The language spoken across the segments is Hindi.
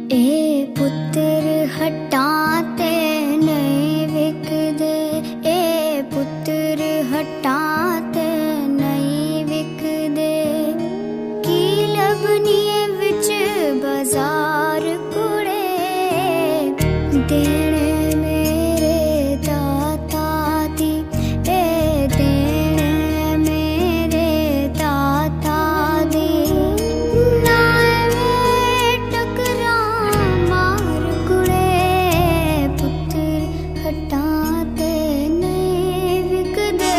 ए पुत्र हटाते नहीं विकदे, ए पुत्र हटाते नहीं विकदे। की लबनिए विच बाजार कुड़े, देने मेरे दाता दी, ए देने मेरे दाता दी। हटाते नहीं विकदे।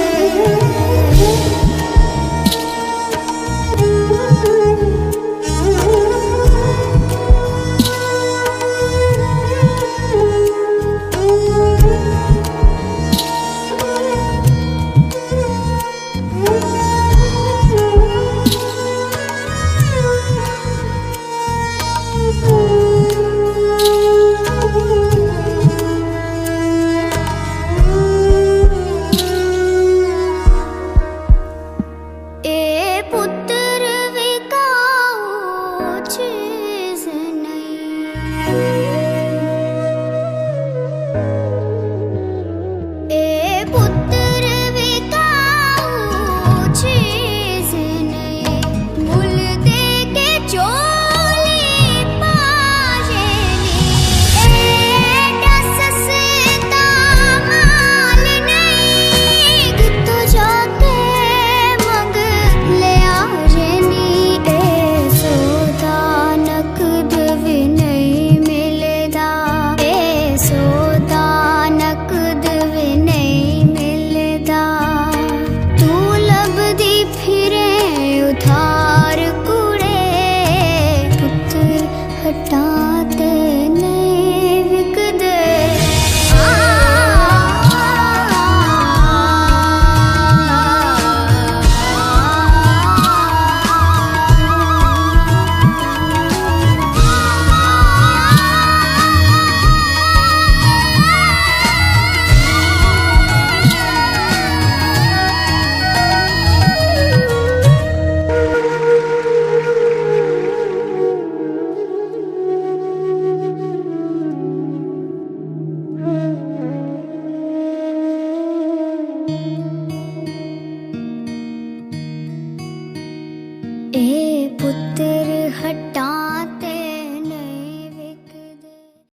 उधार कुड़े, पुत्र हटा